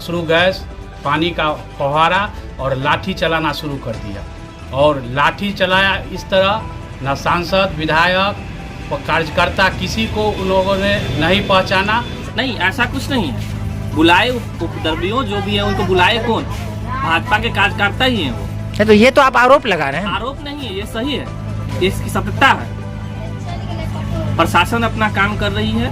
अश्रु गैस, पानी का फव्वारा और लाठी चलाना शुरू कर दिया। और लाठी चलाया इस तरह, न सांसद, विधायक और कार्यकर्ता किसी को उन लोगों ने नहीं पहचाना। नहीं, ऐसा कुछ नहीं है। बुलाए उपद्रवियों जो भी है उनको बुलाए कौन? भाजपा के कार्यकर्ता ही हैं वो। तो ये तो आप आरोप लगा रहे हैं। आरोप नहीं है, ये सही है, ये इसकी सत्यता है। प्रशासन अपना काम कर रही है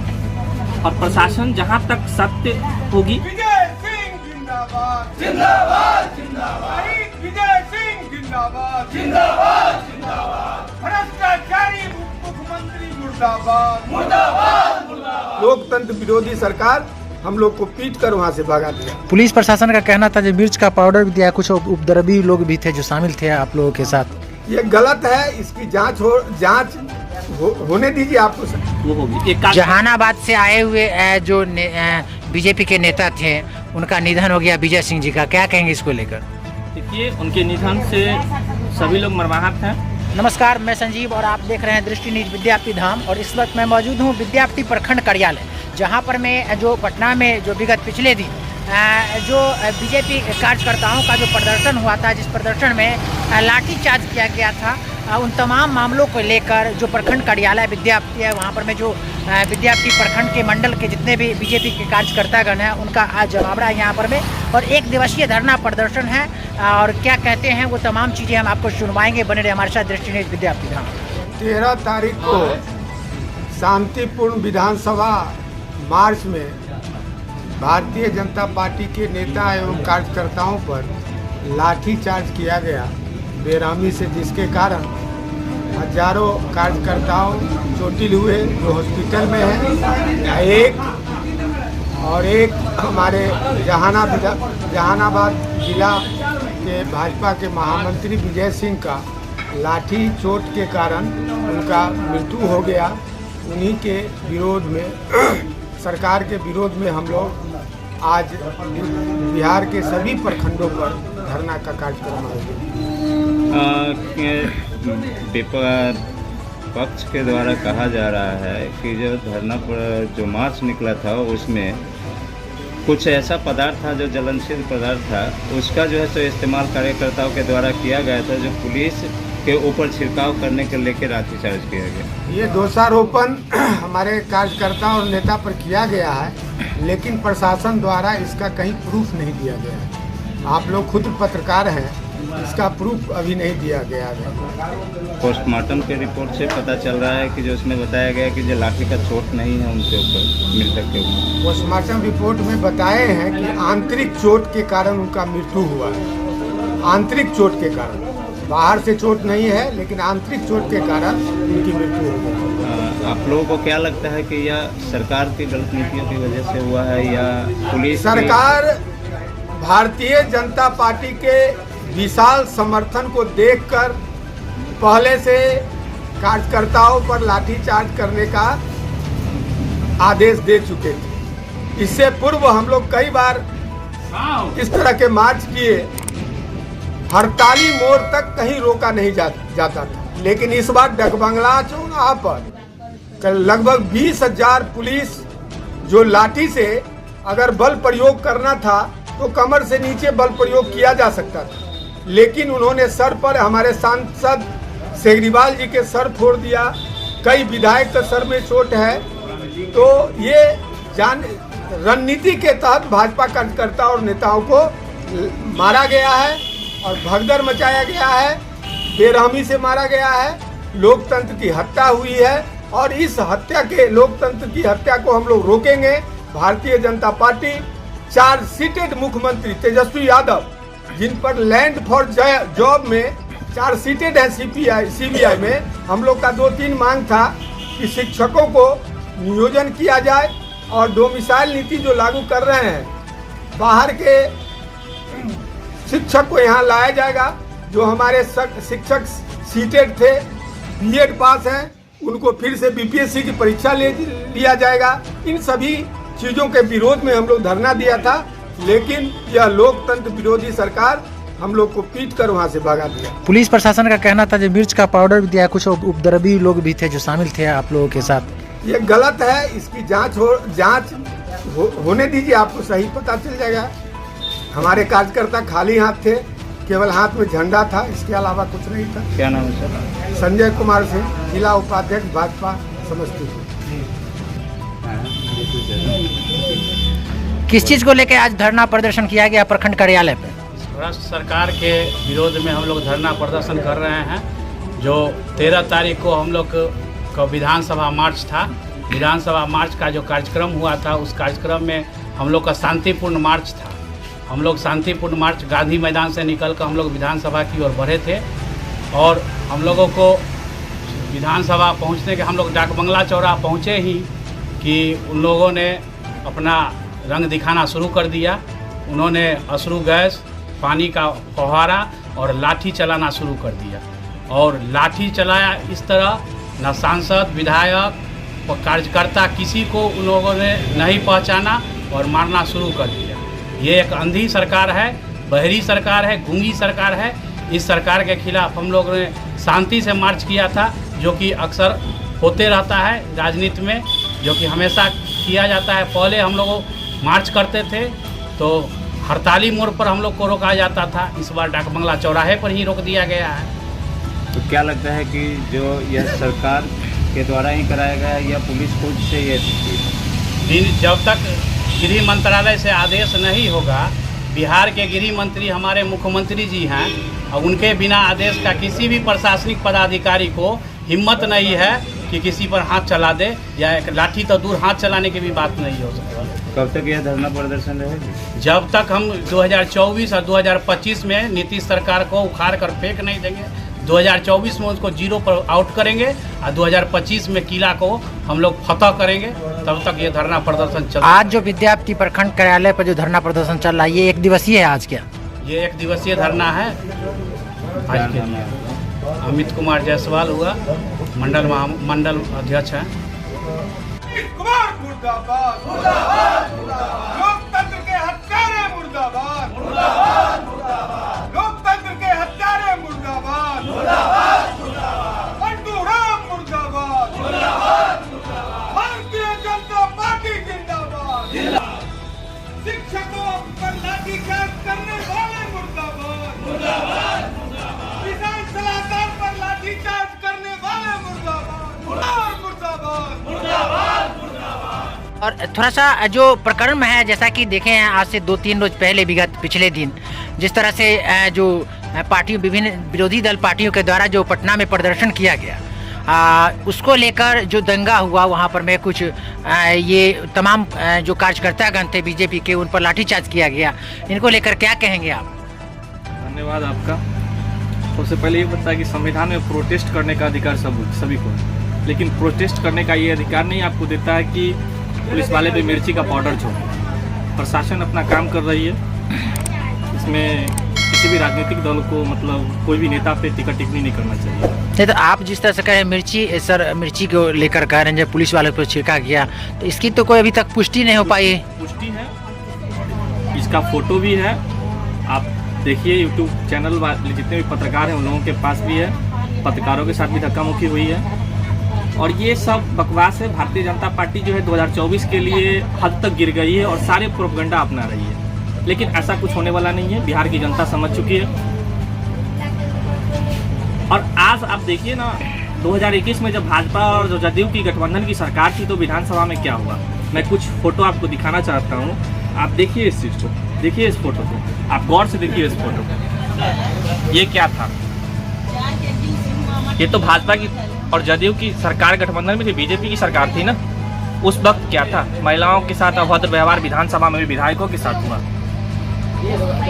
और प्रशासन जहां तक सत्य होगी। विजय सिंह जिंदाबाद जिंदाबाद जिंदाबाद, विजय सिंह जिंदाबाद जिंदाबाद जिंदाबाद, भ्रष्टाचारी मुख्यमंत्री मुर्दाबाद मुर्दाबाद मुर्दाबाद। लोकतंत्र विरोधी सरकार हम लोग को पीट कर वहाँ से भगा दिया। पुलिस प्रशासन का कहना था जो मिर्च का पाउडर भी दिया, कुछ उपद्रवी लोग भी थे जो शामिल थे आप लोगों के साथ। ये गलत है, इसकी जांच होने दीजिए। आपको वो होगी। जहानाबाद से आए हुए जो बीजेपी के नेता थे उनका निधन हो गया, विजय सिंह जी का, क्या कहेंगे इसको लेकर? देखिए, उनके निधन से सभी लोग मर्माहत हैं। नमस्कार, मैं संजीव और आप देख रहे हैं दृष्टि न्यूज विद्यापति धाम। और इस वक्त मैं मौजूद हूँ विद्यापति प्रखंड कार्यालय, जहाँ पर मैं जो पटना में जो विगत पिछले दिन जो बीजेपी कार्यकर्ताओं का जो प्रदर्शन हुआ था, जिस प्रदर्शन में लाठीचार्ज किया गया था, उन तमाम मामलों को लेकर जो प्रखंड कार्यालय विद्यापति है, वहाँ पर मैं जो विद्यापति प्रखंड के मंडल के जितने भी बीजेपी के कार्यकर्तागण हैं उनका आज जमावड़ा है यहाँ पर में, और 1 दिवसीय धरना प्रदर्शन है। और क्या कहते हैं वो तमाम चीज़ें हम आपको सुनवाएंगे। बने रहे हमारे साथ दृष्टि न्यूज विद्यापति धाम। 13 तारीख को शांतिपूर्ण विधानसभा मार्च में भारतीय जनता पार्टी के नेता एवं कार्यकर्ताओं पर लाठीचार्ज किया गया बेरहमी से, जिसके कारण हजारों कार्यकर्ताओं चोटिल हुए जो हॉस्पिटल में हैं। एक हमारे जहानाबाद जिला के भाजपा के महामंत्री विजय सिंह का लाठी चोट के कारण उनका मृत्यु हो गया। उन्हीं के विरोध में, सरकार के विरोध में हम लोग आज बिहार के सभी प्रखंडों पर धरना का कार्यक्रम पक्ष के द्वारा कहा जा रहा है कि जो धरना पर जो मार्च निकला था उसमें कुछ ऐसा पदार्थ था जो जलनशील पदार्थ था, उसका जो है सो इस्तेमाल कार्यकर्ताओं के द्वारा किया गया था, जो पुलिस के ऊपर छिड़काव करने के लेकर लाठीचार्ज किया गया। ये दोषारोपण हमारे कार्यकर्ता और नेता पर किया गया है, लेकिन प्रशासन द्वारा इसका कहीं प्रूफ नहीं दिया गया है। आप लोग खुद पत्रकार हैं, इसका प्रूफ अभी नहीं दिया गया है। पोस्टमार्टम के रिपोर्ट से पता चल रहा है कि जो उसमें बताया गया कि जो लाठी का चोट नहीं है उनके ऊपर, मृतक के ऊपर। पोस्टमार्टम रिपोर्ट में बताए हैं कि आंतरिक चोट के कारण उनका मृत्यु हुआ है। आंतरिक चोट के कारण, बाहर से चोट नहीं है, लेकिन आंतरिक चोट के कारण उनकी मृत्यु हो गई। आप लोगों को क्या लगता है कि यह सरकार की गलत नीतियों की वजह से हुआ है या पुलिस? सरकार भारतीय जनता पार्टी के विशाल समर्थन को देखकर पहले से कार्यकर्ताओं पर लाठीचार्ज करने का आदेश दे चुके थे। इससे पूर्व हम लोग कई बार इस तरह के मार्च किए, हड़ताली मोड़ तक कहीं रोका नहीं जाता था, लेकिन इस बार डकबंगला चौराहा पर लगभग 20,000 पुलिस, जो लाठी से अगर बल प्रयोग करना था तो कमर से नीचे बल प्रयोग किया जा सकता था, लेकिन उन्होंने सर पर, हमारे सांसद सेगरीवाल जी के सर फोड़ दिया, कई विधायक के सर में चोट है। तो ये रणनीति के तहत भाजपा कार्यकर्ता और नेताओं को मारा गया है और भगदड़ मचाया गया है, बेरहमी से मारा गया है, लोकतंत्र की हत्या हुई है। और इस हत्या के, लोकतंत्र की हत्या को हम लोग रोकेंगे। भारतीय जनता पार्टी 4 सीटेड मुख्यमंत्री तेजस्वी यादव, जिन पर लैंड फॉर जॉब में 4 सीटेड है सीबीआई में, हम लोग का 2-3 मांग था कि शिक्षकों को नियोजन किया जाए और डोमिसाइल नीति जो लागू कर रहे हैं, बाहर के शिक्षक को यहाँ लाया जाएगा। जो हमारे शिक्षक सीटेड थे, बीएड पास हैं, उनको फिर से बीपीएससी की परीक्षा लिया जाएगा। इन सभी चीज़ों के विरोध में हम लोग धरना दिया था, लेकिन यह लोकतंत्र विरोधी सरकार हम लोग को पीट कर वहाँ से भगा दिया। पुलिस प्रशासन का कहना था जो मिर्च का पाउडर भी दिया, कुछ उपद्रवी लोग भी थे जो शामिल थे आप लोगों के साथ। ये गलत है, इसकी जांच होने दीजिए, आपको सही पता चल जाएगा। हमारे कार्यकर्ता खाली हाथ थे, केवल हाथ में झंडा था, इसके अलावा कुछ नहीं था। क्या नाम है सर? संजय कुमार सिंह, जिला उपाध्यक्ष भाजपा समस्तीपुर। किस चीज़ को लेकर आज धरना प्रदर्शन किया गया प्रखंड कार्यालय पे? भ्रष्ट सरकार के विरोध में हम लोग धरना प्रदर्शन कर रहे हैं। जो 13 तारीख को हम लोग का विधानसभा मार्च था, विधानसभा मार्च का जो कार्यक्रम हुआ था, उस कार्यक्रम में हम लोग का शांतिपूर्ण मार्च था। हम लोग शांतिपूर्ण मार्च गांधी मैदान से निकल कर हम लोग विधानसभा की ओर बढ़े थे और हम लोगों को विधानसभा पहुंचने के हम लोग डाक बंगला चौराहा पहुंचे ही कि उन लोगों ने अपना रंग दिखाना शुरू कर दिया। उन्होंने अश्रु गैस, पानी का फव्वारा और लाठी चलाना शुरू कर दिया और लाठी चलाया इस तरह न सांसद, विधायक और कार्यकर्ता किसी को उन लोगों ने नहीं पहचाना और मारना शुरू कर दिया। ये एक अंधी सरकार है, बहरी सरकार है, गूंगी सरकार है। इस सरकार के खिलाफ हम लोगों ने शांति से मार्च किया था, जो कि अक्सर होते रहता है राजनीति में, जो कि हमेशा किया जाता है। पहले हम लोग मार्च करते थे तो हड़ताली मोड़ पर हम लोग को रोका जाता था, इस बार डाक बंगला चौराहे पर ही रोक दिया गया है। तो क्या लगता है कि जो यह सरकार के द्वारा ही कराया गया है या पुलिस खुद से ये जब तक गृह मंत्रालय से आदेश नहीं होगा, बिहार के गृह मंत्री हमारे मुख्यमंत्री जी हैं और उनके बिना आदेश का किसी भी प्रशासनिक पदाधिकारी को हिम्मत नहीं है कि किसी पर हाथ चला दे, या एक लाठी तो दूर हाथ चलाने की भी बात नहीं हो सकती। कब तक यह धरना प्रदर्शन रहेगी? जब तक हम 2024 और 2025 में नीतीश सरकार को उखाड़ कर फेंक नहीं देंगे। 2024 में उसको जीरो पर आउट करेंगे और 2025 में किला को हम लोग फतह करेंगे, तब तक ये धरना प्रदर्शन चल। आज जो विद्यापति प्रखंड कार्यालय पर जो धरना प्रदर्शन चल रहा है, ये 1 दिवसीय है आज क्या? ये 1 दिवसीय धरना है आज के लिए। अमित कुमार जायसवाल हुआ, मंडल अध्यक्ष हैं। कुमार मुर्दाबाद, मुर्दाबाद, मुर्दाबाद। लोकतंत्र के हत्यारे मुर्दाबाद, मुर्दाबाद, मुर्दाबाद। लोकतंत्र के हत्यारे मुर्दाबाद, मुर्दाबाद, मुर्दाबाद। पंडूराम मुर्दाबाद, मुर्दाबाद, मुर्दाबाद। भारतीय जनता पार्टी जिंदाबाद, जिंदाबाद। शिक्षकों पर लाठीचार्ज करने वाले मुर्दाबाद, मुर्दाबाद, मुर्दाबाद। किसान सलाहकार पर लाठीचार्ज करने वाले मुर्दाबाद, मुर्दाबाद, मुर्दाबाद, मुर्दाबाद, मुर्दाबाद। और थोड़ा सा जो प्रकरण है, जैसा कि देखे हैं आज से 2-3 रोज पहले पिछले दिन जिस तरह से जो पार्टियों, विभिन्न विरोधी दल पार्टियों के द्वारा जो पटना में प्रदर्शन किया गया, उसको लेकर जो दंगा हुआ वहाँ पर में कुछ ये तमाम जो कार्यकर्तागण थे बीजेपी के, उन पर लाठीचार्ज किया गया। इनको लेकर क्या कहेंगे आप? धन्यवाद आपका। सबसे पहले ये पता है कि संविधान में प्रोटेस्ट करने का अधिकार सभी को है, लेकिन प्रोटेस्ट करने का ये अधिकार नहीं आपको देता है कि पुलिस वाले पे मिर्ची का पाउडर छोड़े। प्रशासन अपना काम कर रही है, इसमें किसी भी राजनीतिक दल को मतलब कोई भी नेता पे टिकट टिप्पणी नहीं करना चाहिए। नहीं तो आप जिस तरह से कह रहे हैं मिर्ची को लेकर कह रहे हैं जब पुलिस वालों पर छिड़का गया, तो इसकी तो कोई अभी तक पुष्टि नहीं हो पाई है। पुष्टि है, इसका फोटो भी है, आप देखिए यूट्यूब चैनल वाले जितने भी पत्रकार हैं उन लोगों के पास भी है, पत्रकारों के साथ भी धक्का मुक्की हुई है। और ये सब बकवास है। भारतीय जनता पार्टी जो है 2024 के लिए हद तक गिर गई है और सारे प्रोपगंडा अपना रही है, लेकिन ऐसा कुछ होने वाला नहीं है। बिहार की जनता समझ चुकी है। और आज आप देखिए ना, 2021 में जब भाजपा और जो जदयू की गठबंधन की सरकार थी तो विधानसभा में क्या हुआ, मैं कुछ फोटो आपको दिखाना चाहता हूँ। आप देखिए इस चीज़ को, देखिए इस फोटो को, आप गौर से देखिए इस फोटो को। ये क्या था? ये तो भाजपा की और जदयू की सरकार गठबंधन में थी, बीजेपी की सरकार थी ना। उस वक्त क्या था? महिलाओं के साथ अभद्र व्यवहार विधानसभा में भी विधायकों के साथ हुआ।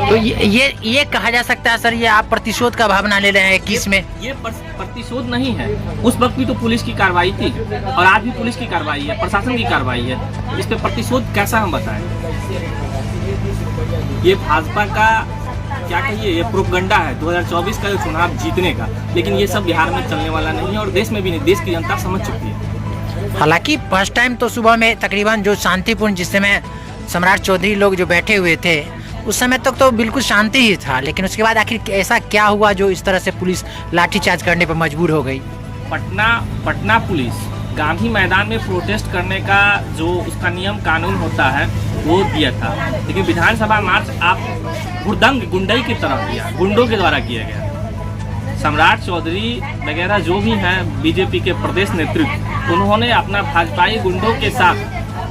तो ये कहा जा सकता है सर, ये आप प्रतिशोध का भावना ले रहे हैं किस में? ये प्रतिशोध नहीं है। उस वक्त भी तो पुलिस की कार्रवाई थी और आज भी पुलिस की कार्रवाई है, प्रशासन की कार्रवाई है। इस पे प्रतिशोध कैसा हम बताएं? ये भाजपा का क्या कहिए, ये प्रोपगंडा है 2024 का चुनाव जीतने का, लेकिन ये सब बिहार में चलने वाला नहीं है और देश में भी नहीं। देश की जनता समझ चुकी है। हालांकि फर्स्ट टाइम तो सुबह में तकरीबन जो शांतिपूर्ण, जिस समय सम्राट चौधरी लोग जो बैठे हुए थे उस समय तक तो बिल्कुल शांति ही था, लेकिन उसके बाद आखिर ऐसा क्या हुआ जो इस तरह से पुलिस लाठीचार्ज करने पर मजबूर हो गई? पटना पुलिस गांधी मैदान में प्रोटेस्ट करने का जो उसका नियम कानून होता है वो दिया था, लेकिन विधानसभा मार्च आप हुड़दंग गुंडई की तरह किया, गुंडों के द्वारा किया गया। सम्राट चौधरी वगैरह जो भी हैं बीजेपी के प्रदेश नेतृत्व, उन्होंने अपना भाजपाई गुंडों के साथ,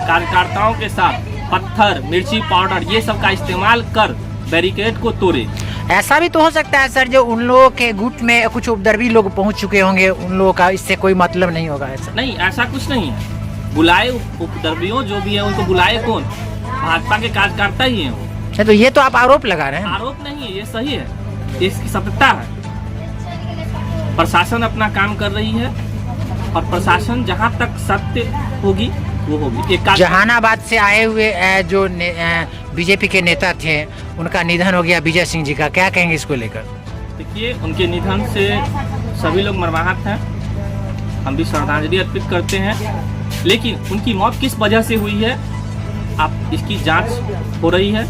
कार्यकर्ताओं के साथ पत्थर, मिर्ची पाउडर ये सब का इस्तेमाल कर बैरिकेड को तोड़े। ऐसा भी तो हो सकता है सर, जो उन लोगों के गुट में कुछ उपद्रवी लोग पहुंच चुके होंगे, उन लोगों का इससे कोई मतलब नहीं होगा ऐसा? नहीं, ऐसा कुछ नहीं है। बुलाए उपद्रवियों जो भी है उनको बुलाए कौन? भाजपा के कार्यकर्ता ही हैं वो। तो ये तो आप आरोप लगा रहे हैं। आरोप नहीं है, ये सही है, ये इसकी सत्यता है। प्रशासन अपना काम कर रही है और प्रशासन जहां तक सत्य होगी वो होगी। एक जहानाबाद से आए हुए जो बीजेपी के नेता थे, उनका निधन हो गया, विजय सिंह जी का, क्या कहेंगे इसको लेकर? देखिए, उनके निधन से सभी लोग मर्माहत हैं, हम भी श्रद्धांजलि अर्पित करते हैं, लेकिन उनकी मौत किस वजह से हुई है आप इसकी जांच हो रही है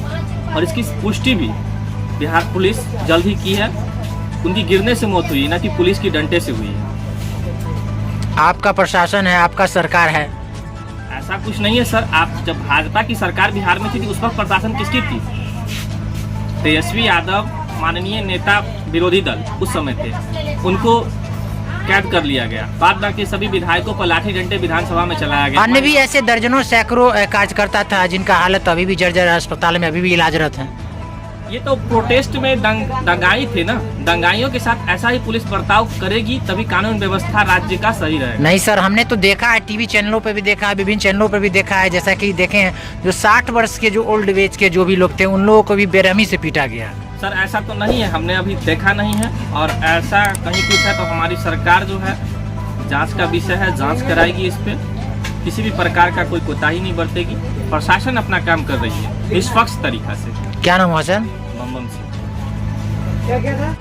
और इसकी पुष्टि भी बिहार पुलिस जल्द ही की है। उनकी गिरने से मौत हुई, ना कि पुलिस की डंडे से हुई है। आपका प्रशासन है, आपका सरकार है, ऐसा कुछ नहीं है सर। आप जब भाजपा की सरकार बिहार में थी उस वक्त प्रशासन किसकी थी? तेजस्वी यादव माननीय नेता विरोधी दल उस समय थे, उनको कैद कर लिया गया। बाद बाकी सभी विधायकों पर लाठी डंडे विधानसभा में चलाया गया। अन्य भी ऐसे दर्जनों सैकड़ों कार्यकर्ता था जिनका हालत अभी भी जर्जर, अस्पताल में अभी भी इलाजरत है। ये तो प्रोटेस्ट में दंगाई थे ना, दंगाइयों के साथ ऐसा ही पुलिस बर्ताव करेगी तभी कानून व्यवस्था राज्य का सही रहेगा। नहीं सर, हमने तो देखा है, टीवी चैनलों पे भी देखा है, विभिन्न चैनलों पे भी देखा है, जैसा कि देखे हैं जो 60 वर्ष के जो ओल्ड एज के जो भी लोग थे उन लोगों को भी बेरहमी से पीटा गया। सर ऐसा तो नहीं है, हमने अभी देखा नहीं है, और ऐसा कहीं कुछ है तो हमारी सरकार जो है जांच का विषय है, जांच कराएगी इस पे, किसी भी प्रकार का कोई कोताही नहीं बरतेगी। प्रशासन अपना काम कर रही है निष्पक्ष तरीका से। क्या नाम हुआ सर? बम सिंह।